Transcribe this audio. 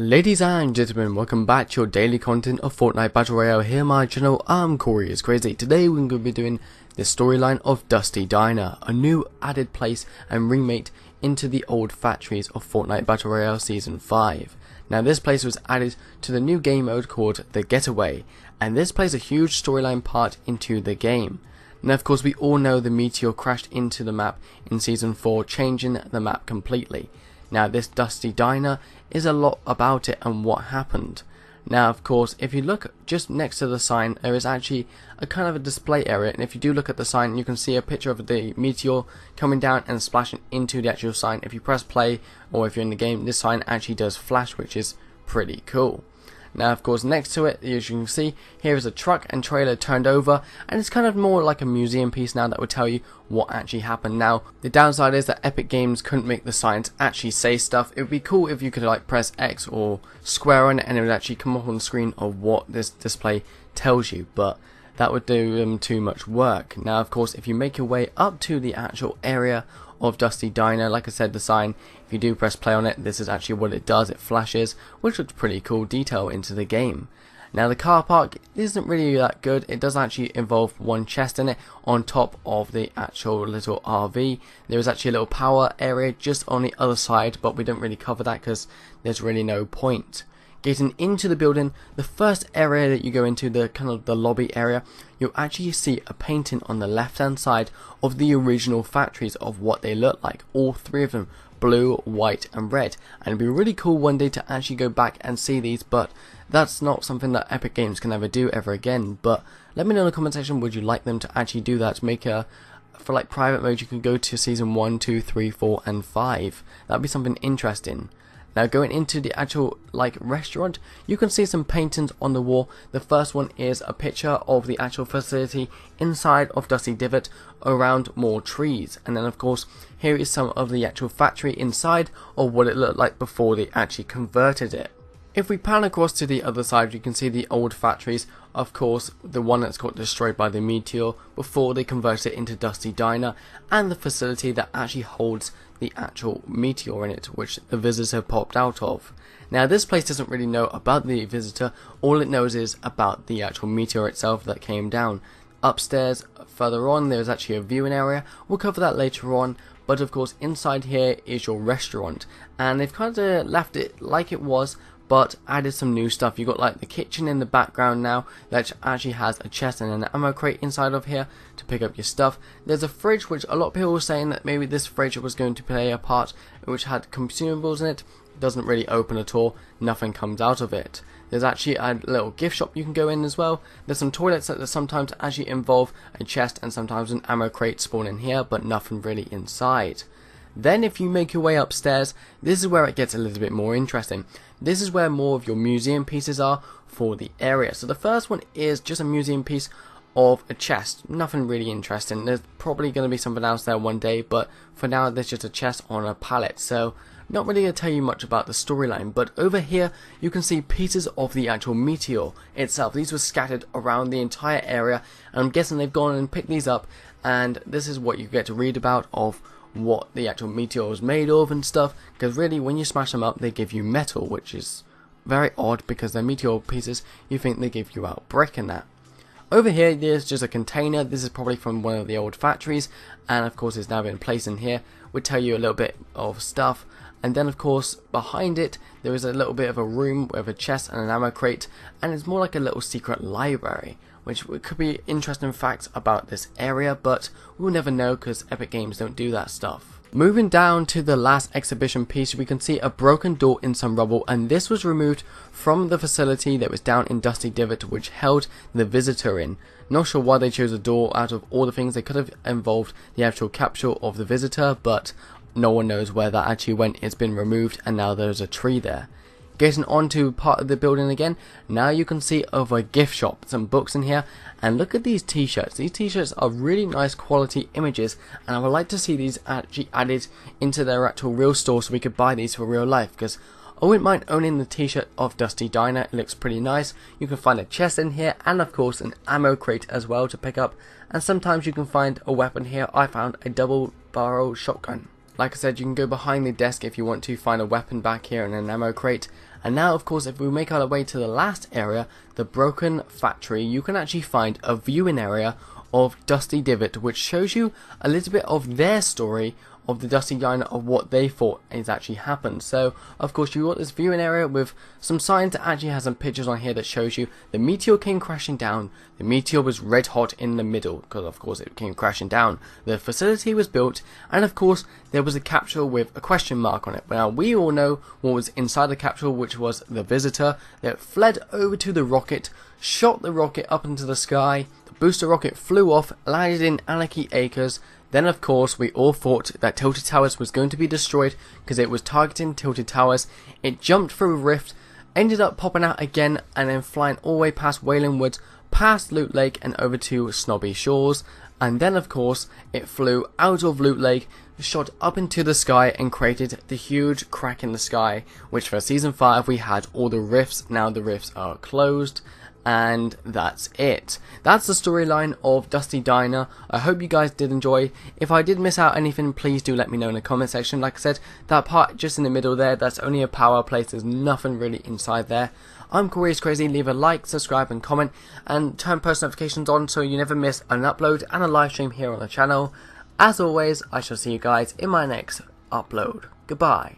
Ladies and gentlemen, welcome back to your daily content of Fortnite Battle Royale. Here my channel, I'm Corey is Crazy. Today we're going to be doing the storyline of Dusty Diner, a new added place and remake into the old factories of Fortnite Battle Royale Season 5. Now this place was added to the new game mode called the Getaway, and this plays a huge storyline part into the game. Now of course we all know the meteor crashed into the map in Season 4, changing the map completely. Now this Dusty Diner is a lot about it and what happened. Now of course if you look just next to the sign, there is actually a kind of a display area, and if you do look at the sign you can see a picture of the meteor coming down and splashing into the actual sign. If you press play or if you're in the game, this sign actually does flash, which is pretty cool. Now of course next to it, as you can see, here is a truck and trailer turned over, and it's kind of more like a museum piece now that will tell you what actually happened. Now the downside is that Epic Games couldn't make the signs actually say stuff. It would be cool if you could like press X or square on it and it would actually come up on the screen of what this display tells you, but that would do them too much work. Now of course if you make your way up to the actual area of Dusty Diner, like I said, the sign, if you do press play on it, this is actually what it does. It flashes, which looks pretty cool detail into the game. Now the car park isn't really that good. It does actually involve one chest in it on top of the actual little RV. There is actually a little power area just on the other side, but we don't really cover that because there's really no point. Getting into the building, the first area that you go into, the kind of the lobby area, you'll actually see a painting on the left hand side of the original factories of what they look like, all three of them, blue, white and red. And it'd be really cool one day to actually go back and see these, but that's not something that Epic Games can ever do ever again. But let me know in the comment section, would you like them to actually do that, to make a, for like private mode you can go to Season 1, 2, 3, 4 and 5. That'd be something interesting. Now going into the actual like restaurant, you can see some paintings on the wall. The first one is a picture of the actual facility inside of Dusty Divot around more trees, and then of course here is some of the actual factory inside or what it looked like before they actually converted it. If we pan across to the other side, you can see the old factories, of course the one that's got destroyed by the meteor before they converted it into Dusty Diner, and the facility that actually holds the actual meteor in it, which the visitor popped out of. Now this place doesn't really know about the visitor, all it knows is about the actual meteor itself that came down. Upstairs further on there's actually a viewing area, we'll cover that later on, but of course inside here is your restaurant, and they've kind of left it like it was but added some new stuff. You got like the kitchen in the background now that actually has a chest and an ammo crate inside of here to pick up your stuff. There's a fridge, which a lot of people were saying that maybe this fridge was going to play a part, which had consumables in it. Doesn't really open at all, nothing comes out of it. There's actually a little gift shop you can go in as well. There's some toilets that sometimes actually involve a chest and sometimes an ammo crate spawn in here, but nothing really inside. Then if you make your way upstairs, this is where it gets a little bit more interesting. This is where more of your museum pieces are for the area. So the first one is just a museum piece of a chest. Nothing really interesting. There's probably going to be something else there one day, but for now there's just a chest on a pallet. So not really going to tell you much about the storyline, but over here you can see pieces of the actual meteor itself. These were scattered around the entire area, and I'm guessing they've gone and picked these up, and this is what you get to read about of what the actual meteor was made of and stuff, because really when you smash them up they give you metal, which is very odd because they're meteor pieces. You think they give you out brick and that. Over here there's just a container. This is probably from one of the old factories, and of course it's now been placed in here. We'll tell you a little bit of stuff, and then of course behind it there is a little bit of a room with a chest and an ammo crate, and it's more like a little secret library, which could be interesting facts about this area, but we'll never know because Epic Games don't do that stuff. Moving down to the last exhibition piece, we can see a broken door in some rubble, and this was removed from the facility that was down in Dusty Divot, which held the visitor in. Not sure why they chose a door out of all the things. They could have involved the actual capture of the visitor, but no one knows where that actually went. It's been removed and now there's a tree there. Getting onto part of the building again, now you can see over a gift shop, some books in here, and look at these t-shirts. These t-shirts are really nice quality images, and I would like to see these actually added into their actual real store so we could buy these for real life, because I wouldn't mind owning the t-shirt of Dusty Diner. It looks pretty nice. You can find a chest in here and of course an ammo crate as well to pick up, and sometimes you can find a weapon here. I found a double barrel shotgun. Like I said, you can go behind the desk if you want to find a weapon back here and an ammo crate, And now of course if we make our way to the last area, the broken factory, you can actually find a viewing area of Dusty Divot, which shows you a little bit of their story of the Dusty Diner, of what they thought has actually happened. So of course you got this viewing area with some signs that actually has some pictures on here that shows you the meteor came crashing down. The meteor was red hot in the middle because of course it came crashing down. The facility was built, and of course there was a capsule with a question mark on it. Now we all know what was inside the capsule, which was the visitor that fled over to the rocket, shot the rocket up into the sky. The booster rocket flew off, landed in Anarchy Acres. Then of course we all thought that Tilted Towers was going to be destroyed because it was targeting Tilted Towers. It jumped through a rift, ended up popping out again, and then flying all the way past Wailing Woods, past Loot Lake and over to Snobby Shores. And then of course it flew out of Loot Lake, shot up into the sky and created the huge crack in the sky, which for season 5 we had all the rifts. Now the rifts are closed. And that's it. That's the storyline of Dusty Diner. I hope you guys did enjoy. If I did miss out anything, please do let me know in the comment section. Like I said, that part just in the middle there, that's only a power place. There's nothing really inside there. I'm Corey is Crazy. Leave a like, subscribe and comment, and turn post notifications on so you never miss an upload and a live stream here on the channel. As always, I shall see you guys in my next upload. Goodbye.